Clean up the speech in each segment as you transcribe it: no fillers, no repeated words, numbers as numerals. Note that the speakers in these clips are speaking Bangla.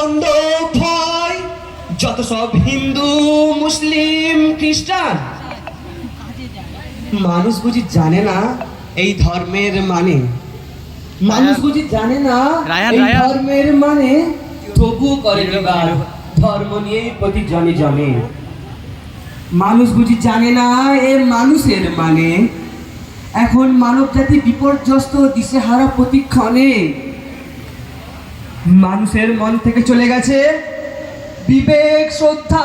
দ্বন্দ্ব ভয় যত সব হিন্দু মুসলিম খ্রিস্টান, মানুষ বুঝি জানে না এই ধর্মের মানে, মানুষ বুঝি জানে না এই ধর্মের মানে, তবু করে বিবাদ ধর্ম নিয়ে প্রতি জনে জনে। মানুষ বুঝি জানে না এ মানুষের মানে, এখন মানব জাতি বিপর্যস্ত দিশেহারা প্রতিক্ষণে। মানুষের মন থেকে চলে গেছে বিবেক, শ্রদ্ধা,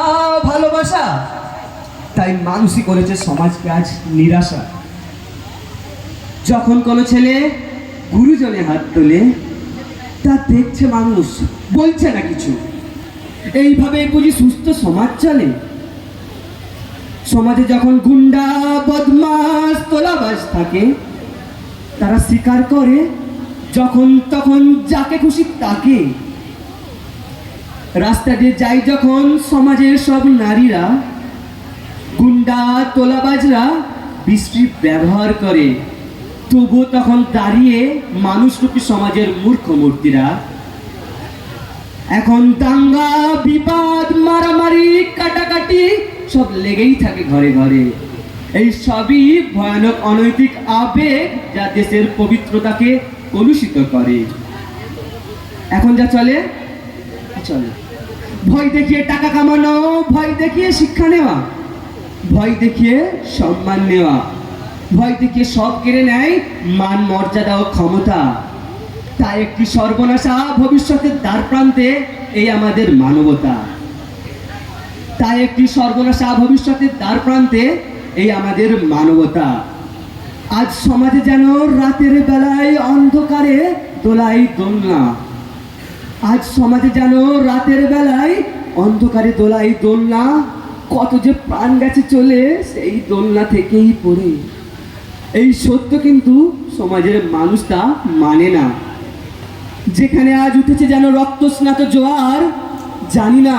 ভালোবাসা, তাই মানুষই করেছে সমাজকে আজ নিরাশা। যখন কোনো ছেলে গুরুজনে হাত তোলে, তা দেখছে মানুষ, বলছে না কিছু। এইভাবে বুঝি সুস্থ সমাজ চলে? সমাজে যখন গুন্ডা, বদমাস, তোলাবাজ থাকে, তারা স্বীকার করে যখন তখন যাকে খুশি তাকে। রাস্তা দিয়ে যাই যখন সমাজের সব নারীরা, গুন্ডা, তোলাবাজরা বিশ্রী ব্যবহার করে, তবুও তখন দাঁড়িয়ে মানুষরূপী সমাজের মূর্খ মূর্তিরা। এখন দাঙ্গা, বিবাদ, মারামারি, কাটাকাটি সব লেগেই থাকে ঘরে ঘরে। এই সবই ভয়ানক অনৈতিক আবেগ যা দেশের পবিত্রতাকে কলুষিত করে। এখন যা চলে চলে ভয় দেখিয়ে টাকা কামানো, ভয় দেখিয়ে শিক্ষা নেওয়া, ভয় দেখিয়ে সম্মান নেওয়া, ভয় দেখিয়ে সব কেড়ে নেয় মান, মর্যাদা ও ক্ষমতা। তাই একটি সর্বনাশা ভবিষ্যতের দ্বার প্রান্তে এই আমাদের মানবতা। তাই একটি সর্বনাশা ভবিষ্যতের দ্বার প্রান্তে এই আমাদের মানবতা। আজ সমাজে যেন রাতের বেলায় অন্ধকারে দোলাই দোলনা, আজ সমাজে যেন রাতের বেলায় অন্ধকারে দোলাই দোলনা। কত যে প্রাণ গেছে চলে সেই দোলনা থেকেই পড়ে। এই সত্য কিন্তু সমাজের মানুষটা মানে না। যেখানে আজ উঠেছে যেন রক্তস্নাত জোয়ার, জানি না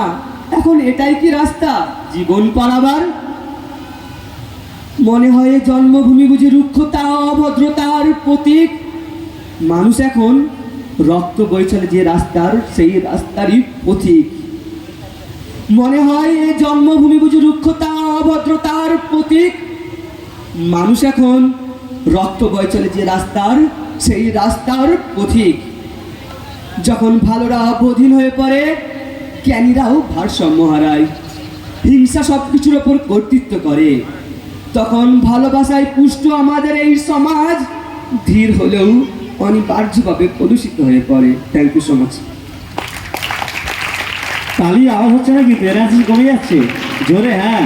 এখন এটাই কি রাস্তা জীবন পালাবার? মনে হয় জন্মভূমি বুঝি রুক্ষতা, অভদ্রতার প্রতীক। মানুষ এখন রক্ত বয়ে চলে যে রাস্তার, সেই রাস্তারই পথিক। মনে হয় এই জন্মভূমি বুঝি রুক্ষতা, অভদ্রতার প্রতীক। মানুষ এখন রক্ত বয়ে চলে যে রাস্তার, সেই রাস্তার পথিক। যখন ভালোরা বধিন হয়ে পড়ে, জ্ঞানীরাও ভারসাম্য হারায়, হিংসা সব কিছুর ওপর কর্তৃত্ব করে, তখন ভালোবাসায় পুষ্ট আমাদের এই সমাজ ধীর হলেও অনিবার্যভাবে কলুষিত হয়ে পড়ে। Thank you so much. তালি আওয়াজ হচ্ছে নাকি? এনার্জি কমে যাচ্ছে জোরে? হ্যাঁ।